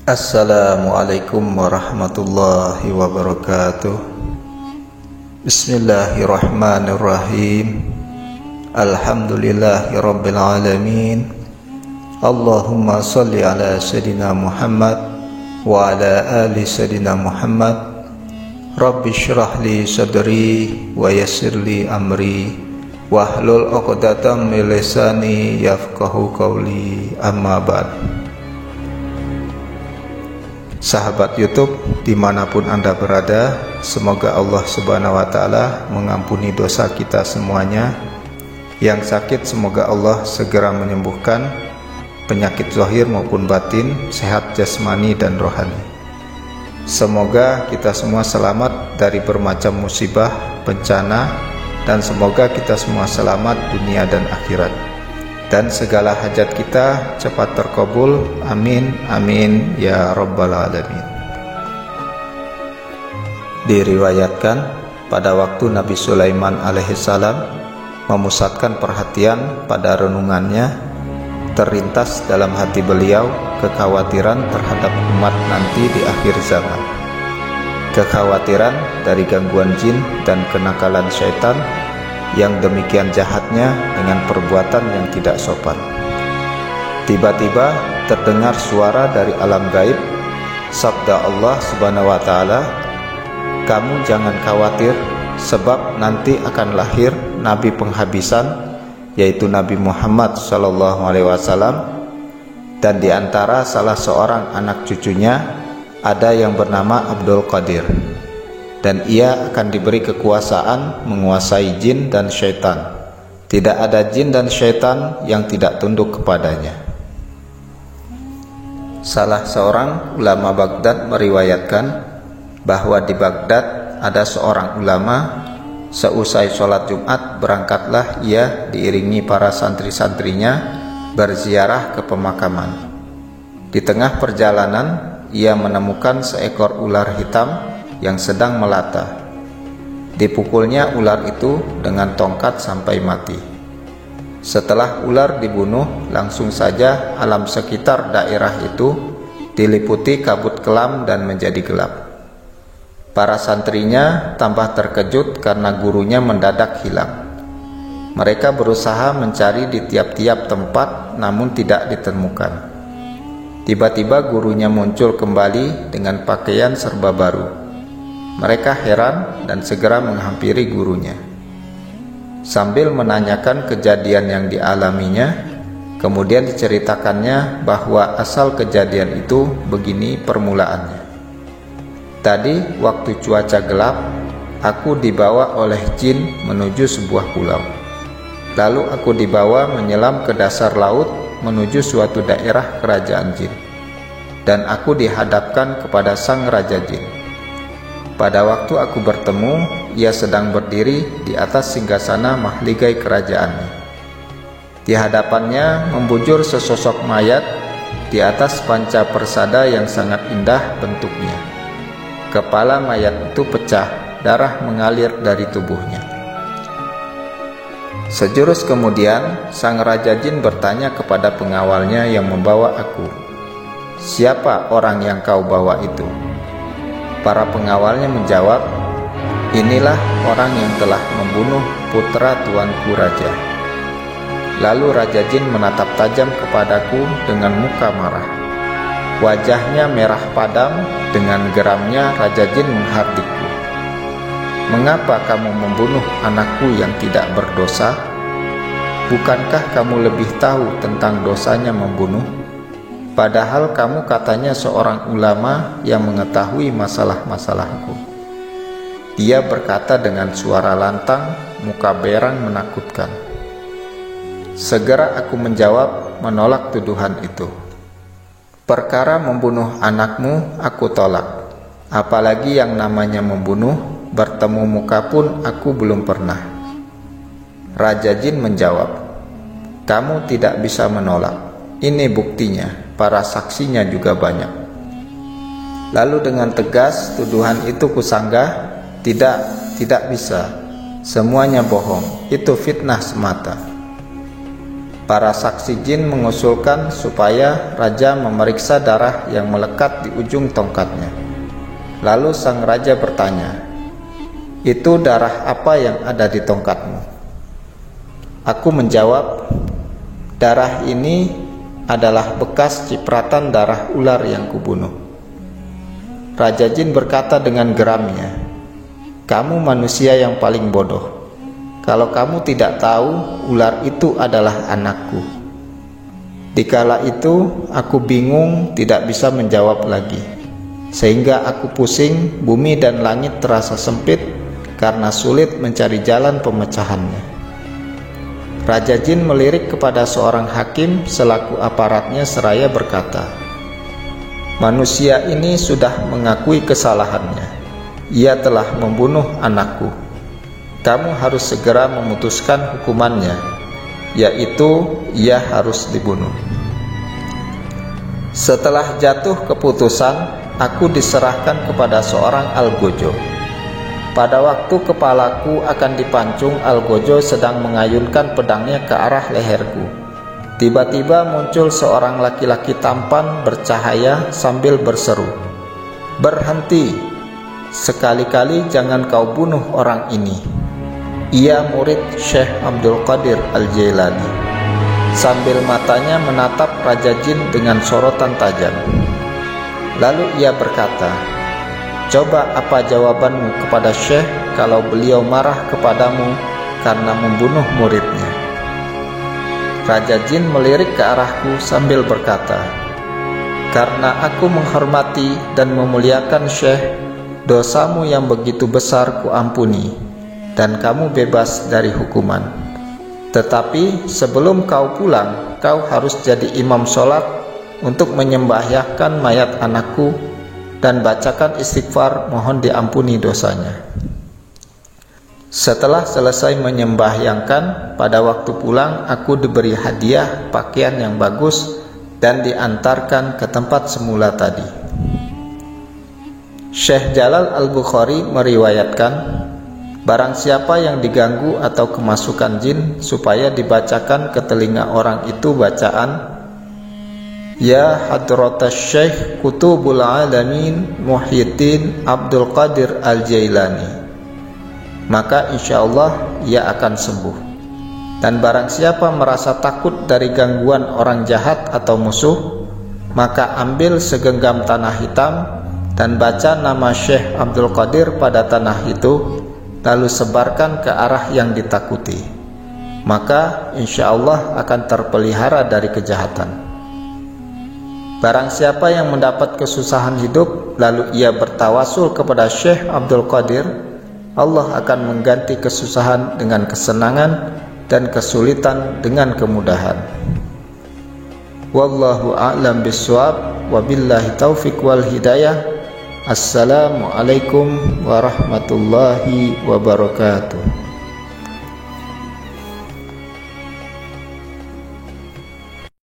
Assalamualaikum warahmatullahi wabarakatuh. Bismillahirrahmanirrahim. Alhamdulillahi rabbil alamin. Allahumma salli ala Sayyidina Muhammad wa ala ali Sayyidina Muhammad. Rabbi syrah li sadri wa yassir li amri wahlul 'uqdatam min lisani yafqahu qawli, amma ba'd. Sahabat YouTube dimanapun Anda berada, semoga Allah Subhanahu wa Ta'ala mengampuni dosa kita semuanya. Yang sakit semoga Allah segera menyembuhkan, penyakit zahir maupun batin, sehat jasmani dan rohani. Semoga kita semua selamat dari bermacam musibah, bencana, dan semoga kita semua selamat dunia dan akhirat, dan segala hajat kita cepat terkabul. Amin, amin, ya rabbal alamin. Diriwayatkan pada waktu Nabi Sulaiman alaihissalam memusatkan perhatian pada renungannya, terlintas dalam hati beliau kekhawatiran terhadap umat nanti di akhir zaman. Kekhawatiran dari gangguan jin dan kenakalan syaitan yang demikian jahatnya dengan perbuatan yang tidak sopan. Tiba-tiba terdengar suara dari alam gaib, sabda Allah Subhanahu wa Ta'ala, "Kamu jangan khawatir, sebab nanti akan lahir nabi penghabisan, yaitu Nabi Muhammad SAW, dan di antara salah seorang anak cucunya ada yang bernama Abdul Qadir, dan ia akan diberi kekuasaan menguasai jin dan syaitan. Tidak ada jin dan syaitan yang tidak tunduk kepadanya." Salah seorang ulama Baghdad meriwayatkan bahwa di Baghdad ada seorang ulama, seusai sholat Jumat berangkatlah ia diiringi para santri-santrinya berziarah ke pemakaman. Di tengah perjalanan ia menemukan seekor ular hitam yang sedang melata. Dipukulnya ular itu dengan tongkat sampai mati. Setelah ular dibunuh, langsung saja alam sekitar daerah itu diliputi kabut kelam dan menjadi gelap. Para santrinya tambah terkejut karena gurunya mendadak hilang. Mereka berusaha mencari di tiap-tiap tempat, namun tidak ditemukan. Tiba-tiba gurunya muncul kembali dengan pakaian serba baru. Mereka heran dan segera menghampiri gurunya. Sambil menanyakan kejadian yang dialaminya, kemudian diceritakannya bahwa asal kejadian itu begini permulaannya. Tadi waktu cuaca gelap, aku dibawa oleh jin menuju sebuah pulau. Lalu aku dibawa menyelam ke dasar laut menuju suatu daerah kerajaan jin, dan aku dihadapkan kepada sang raja jin. Pada waktu aku bertemu, ia sedang berdiri di atas singgasana mahligai kerajaannya. Di hadapannya membujur sesosok mayat di atas panca persada yang sangat indah bentuknya. Kepala mayat itu pecah, darah mengalir dari tubuhnya. Sejurus kemudian, sang raja jin bertanya kepada pengawalnya yang membawa aku, "Siapa orang yang kau bawa itu?" Para pengawalnya menjawab, "Inilah orang yang telah membunuh putra tuanku raja." Lalu raja jin menatap tajam kepadaku dengan muka marah. Wajahnya merah padam, dengan geramnya raja jin menghardikku. "Mengapa kamu membunuh anakku yang tidak berdosa? Bukankah kamu lebih tahu tentang dosanya membunuh? Padahal kamu katanya seorang ulama yang mengetahui masalah-masalahku." Dia berkata dengan suara lantang, muka berang menakutkan. Segera aku menjawab, menolak tuduhan itu. "Perkara membunuh anakmu aku tolak. Apalagi yang namanya membunuh, bertemu muka pun aku belum pernah." Raja jin menjawab, "Kamu tidak bisa menolak. Ini buktinya, para saksinya juga banyak." Lalu dengan tegas tuduhan itu kusanggah, "Tidak bisa. Semuanya bohong. Itu fitnah semata." Para saksi jin mengusulkan supaya raja memeriksa darah yang melekat di ujung tongkatnya. Lalu sang raja bertanya, "Itu darah apa yang ada di tongkatmu?" Aku menjawab, "Darah ini adalah bekas cipratan darah ular yang kubunuh." Raja jin berkata dengan geramnya, "Kamu manusia yang paling bodoh. Kalau kamu tidak tahu, ular itu adalah anakku." Dikala itu, aku bingung, tidak bisa menjawab lagi. Sehingga aku pusing, bumi dan langit terasa sempit karena sulit mencari jalan pemecahannya. Raja jin melirik kepada seorang hakim selaku aparatnya seraya berkata, "Manusia ini sudah mengakui kesalahannya. Ia telah membunuh anakku. Kamu harus segera memutuskan hukumannya, yaitu ia harus dibunuh." Setelah jatuh keputusan, aku diserahkan kepada seorang algojo. Pada waktu kepalaku akan dipancung, algojo sedang mengayunkan pedangnya ke arah leherku. Tiba-tiba muncul seorang laki-laki tampan bercahaya sambil berseru, "Berhenti! Sekali-kali jangan kau bunuh orang ini. Ia murid Syekh Abdul Qadir Al-Jailani." Sambil matanya menatap Raja Jin dengan sorotan tajam. Lalu ia berkata, "Coba apa jawabanmu kepada Syekh kalau beliau marah kepadamu karena membunuh muridnya?" Raja Jin melirik ke arahku sambil berkata, "Karena aku menghormati dan memuliakan Syekh, dosamu yang begitu besar kuampuni, dan kamu bebas dari hukuman. Tetapi sebelum kau pulang, kau harus jadi imam sholat untuk menyembahyahkan mayat anakku dan bacakan istighfar mohon diampuni dosanya." Setelah selesai menyembahyangkan, pada waktu pulang aku diberi hadiah pakaian yang bagus dan diantarkan ke tempat semula tadi. Syekh Jalal Al-Bukhari meriwayatkan, barang siapa yang diganggu atau kemasukan jin supaya dibacakan ke telinga orang itu bacaan, "Ya Hadratas Syekh Qutubul Alamin Muhyiddin Abdul Qadir Al-Jailani," maka insyaallah ia akan sembuh. Dan barang siapa merasa takut dari gangguan orang jahat atau musuh, maka ambil segenggam tanah hitam dan baca nama Syekh Abdul Qadir pada tanah itu, lalu sebarkan ke arah yang ditakuti, maka insyaallah akan terpelihara dari kejahatan. Barang siapa yang mendapat kesusahan hidup lalu ia bertawasul kepada Syekh Abdul Qadir, Allah akan mengganti kesusahan dengan kesenangan dan kesulitan dengan kemudahan. Wallahu a'lam bishawab, wabillahi taufiq wal hidayah. Assalamualaikum warahmatullahi wabarakatuh.